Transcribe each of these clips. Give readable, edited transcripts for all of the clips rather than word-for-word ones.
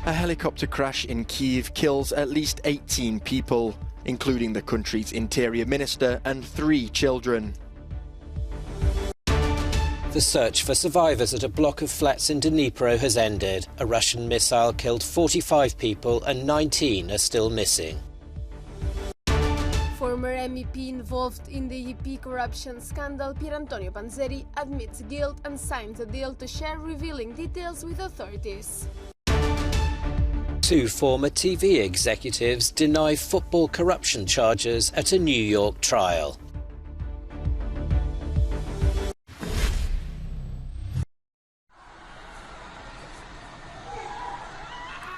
A helicopter crash in Kiev kills at least 18 people, including the country's interior minister and 3 children. The search for survivors at a block of flats in Dnipro has ended. A Russian missile killed 45 people and 19 are still missing. Former MEP involved in the EP corruption scandal, Pierre Antonio Panzeri, admits guilt and signs a deal to share revealing details with authorities. 2 former TV executives deny football corruption charges at a New York trial.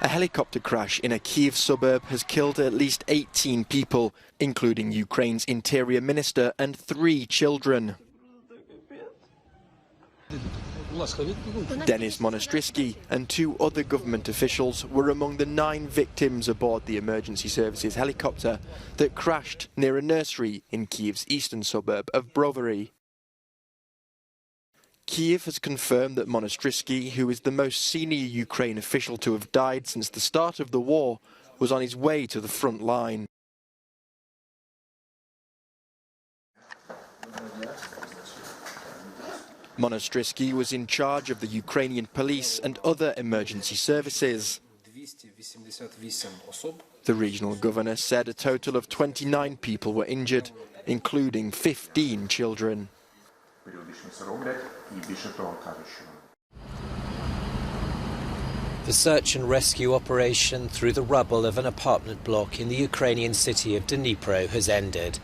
A helicopter crash in a Kiev suburb has killed at least 18 people, including Ukraine's interior minister and 3 children. Denis Monastrisky and 2 other government officials were among the 9 victims aboard the emergency services helicopter that crashed near a nursery in Kiev's eastern suburb of Brovary. Kiev has confirmed that Monastrisky, who is the most senior Ukraine official to have died since the start of the war, was on his way to the front line. Monastrisky was in charge of the Ukrainian police and other emergency services. The regional governor said a total of 29 people were injured, including 15 children. The search and rescue operation through the rubble of an apartment block in the Ukrainian city of Dnipro has ended.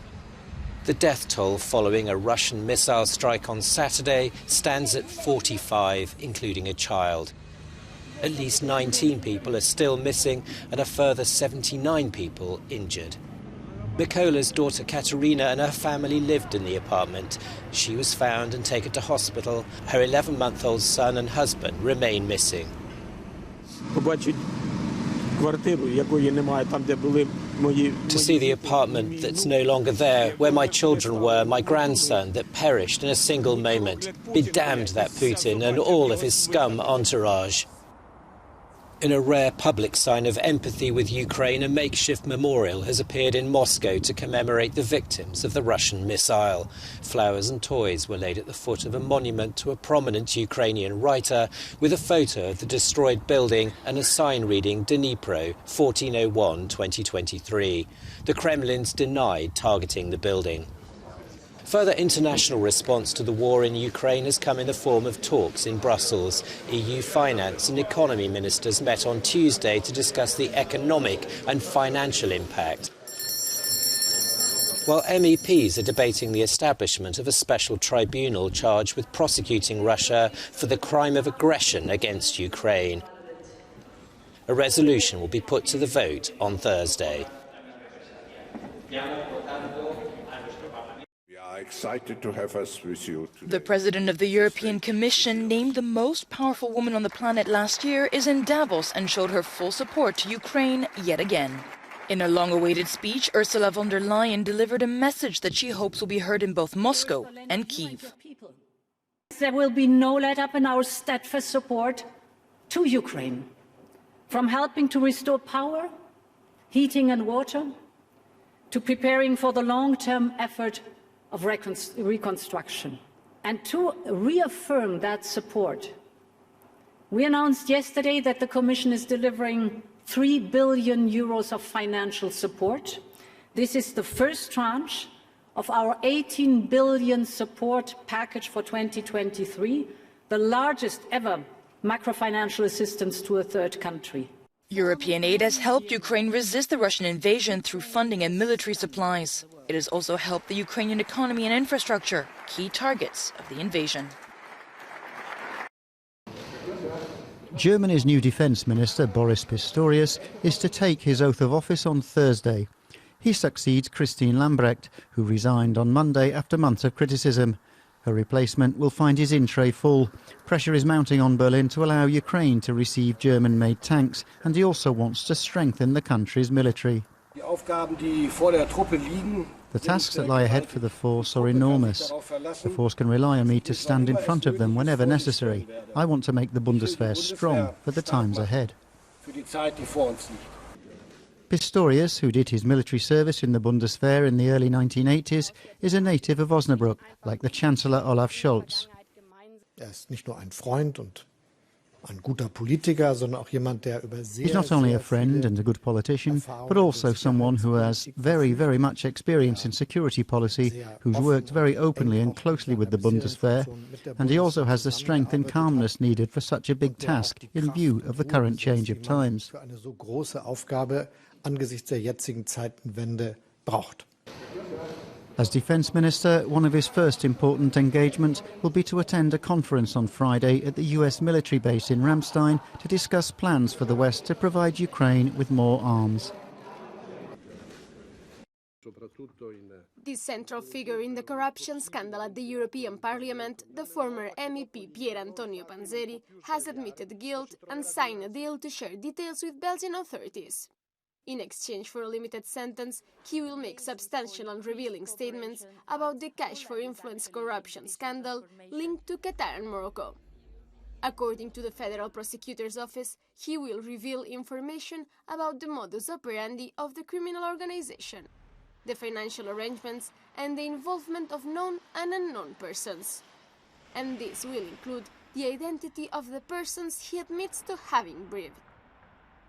The death toll following a Russian missile strike on Saturday stands at 45, including a child. At least 19 people are still missing and a further 79 people injured. Mikola's daughter Katerina and her family lived in the apartment. She was found and taken to hospital. Her 11-month-old son and husband remain missing. To see the apartment that's no longer there, where my children were, my grandson that perished in a single moment. Be damned that Putin and all of his scum entourage. In a rare public sign of empathy with Ukraine, a makeshift memorial has appeared in Moscow to commemorate the victims of the Russian missile. Flowers and toys were laid at the foot of a monument to a prominent Ukrainian writer, with a photo of the destroyed building and a sign reading Dnipro 1401-2023. The Kremlin's denied targeting the building. Further international response to the war in Ukraine has come in the form of talks in Brussels. EU finance and economy ministers met on Tuesday to discuss the economic and financial impact, while MEPs are debating the establishment of a special tribunal charged with prosecuting Russia for the crime of aggression against Ukraine. A resolution will be put to the vote on Thursday. Excited to have us with you today. The President of the European Commission, named the most powerful woman on the planet last year, is in Davos and showed her full support to Ukraine yet again. In a long-awaited speech, Ursula von der Leyen delivered a message that she hopes will be heard in both Moscow and Kiev. There will be no let-up in our steadfast support to Ukraine, from helping to restore power, heating and water, to preparing for the long-term effort of reconstruction. And to reaffirm that support, we announced yesterday that the Commission is delivering 3 billion euros of financial support. This is the first tranche of our 18 billion support package for 2023, the largest ever macrofinancial assistance to a third country. European aid has helped Ukraine resist the Russian invasion through funding and military supplies. It has also helped the Ukrainian economy and infrastructure, key targets of the invasion. Germany's new defence minister, Boris Pistorius, is to take his oath of office on Thursday. He succeeds Christine Lambrecht, who resigned on Monday after months of criticism. Her replacement will find his in tray full. Pressure is mounting on Berlin to allow Ukraine to receive German-made tanks, and he also wants to strengthen the country's military. The tasks that lie ahead for the force are enormous. The force can rely on me to stand in front of them whenever necessary. I want to make the Bundeswehr strong for the times ahead. Pistorius, who did his military service in the Bundeswehr in the early 1980s, is a native of Osnabrück, like the Chancellor Olaf Scholz. He's not only a friend and a good politician, but also someone who has very, very much experience in security policy, who's worked very openly and closely with the Bundeswehr, and he also has the strength and calmness needed for such a big task in view of the current change of times. As Defence Minister, one of his first important engagements will be to attend a conference on Friday at the US military base in Ramstein to discuss plans for the West to provide Ukraine with more arms. The central figure in the corruption scandal at the European Parliament, the former MEP Pierre Antonio Panzeri, has admitted guilt and signed a deal to share details with Belgian authorities. In exchange for a limited sentence, he will make substantial and revealing statements about the cash for influence corruption scandal linked to Qatar and Morocco. According to the Federal Prosecutor's Office, he will reveal information about the modus operandi of the criminal organization, the financial arrangements, and the involvement of known and unknown persons. And this will include the identity of the persons he admits to having briefed.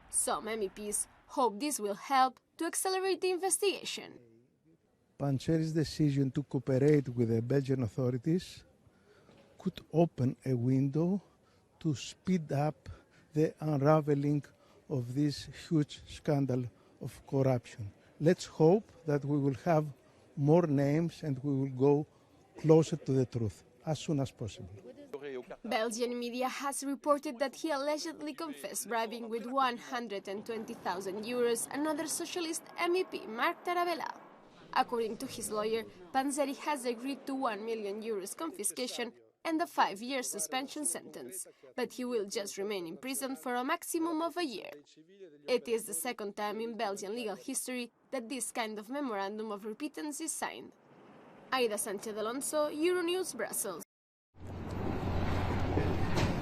Some MEPs hope this will help to accelerate the investigation. Panzeri's decision to cooperate with the Belgian authorities could open a window to speed up the unraveling of this huge scandal of corruption. Let's hope that we will have more names and we will go closer to the truth as soon as possible. Belgian media has reported that he allegedly confessed bribing with 120,000 euros another socialist MEP, Marc Tarabella. According to his lawyer, Panzeri has agreed to 1 million euros confiscation and a 5-year suspension sentence, but he will just remain in prison for a maximum of a year. It is the second time in Belgian legal history that this kind of memorandum of repentance is signed. Aida Sanchez Alonso, Euronews, Brussels.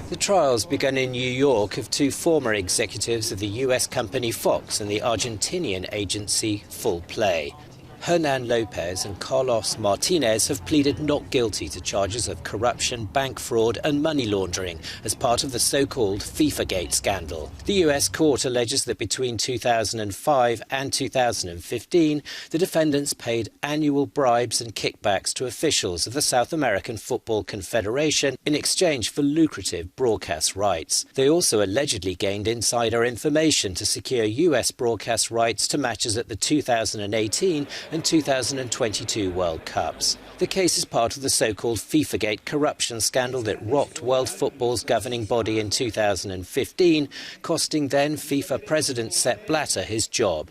The trials began in New York of two former executives of the US company Fox and the Argentinian agency Full Play. Hernan Lopez and Carlos Martinez have pleaded not guilty to charges of corruption, bank fraud and money laundering as part of the so-called FIFA-Gate scandal. The US court alleges that between 2005 and 2015, the defendants paid annual bribes and kickbacks to officials of the South American Football Confederation in exchange for lucrative broadcast rights. They also allegedly gained insider information to secure US broadcast rights to matches at the 2018 and 2022 World Cups. The case is part of the so-called FIFA-Gate corruption scandal that rocked world football's governing body in 2015, costing then FIFA President Sepp Blatter his job.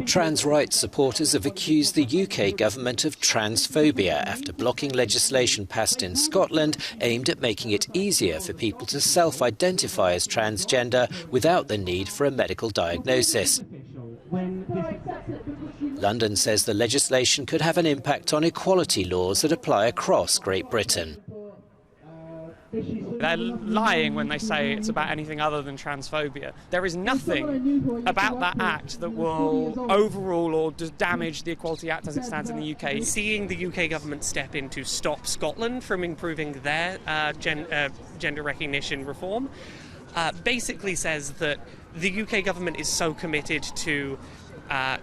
Trans rights supporters have accused the UK government of transphobia after blocking legislation passed in Scotland aimed at making it easier for people to self-identify as transgender without the need for a medical diagnosis. London says the legislation could have an impact on equality laws that apply across Great Britain. They're lying when they say it's about anything other than transphobia. There is nothing about that act that will overrule or damage the Equality Act as it stands in the UK. Seeing the UK government step in to stop Scotland from improving their gender recognition reform basically says that the UK government is so committed to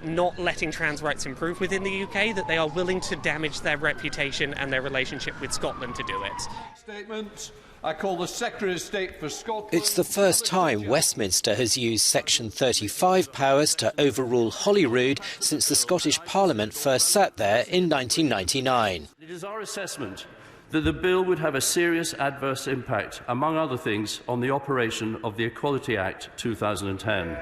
not letting trans rights improve within the UK that they are willing to damage their reputation and their relationship with Scotland to do it. Statement. I call the Secretary of State for Scotland. It's the first time Westminster has used Section 35 powers to overrule Holyrood since the Scottish Parliament first sat there in 1999. It is our assessment that the bill would have a serious adverse impact, among other things, on the operation of the Equality Act 2010.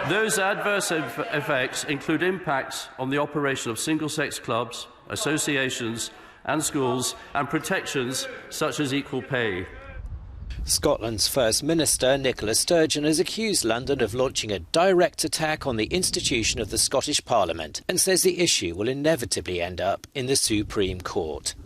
Those adverse effects include impacts on the operation of single-sex clubs, associations and schools, and protections such as equal pay. Scotland's First Minister, Nicola Sturgeon, has accused London of launching a direct attack on the institution of the Scottish Parliament and says the issue will inevitably end up in the Supreme Court.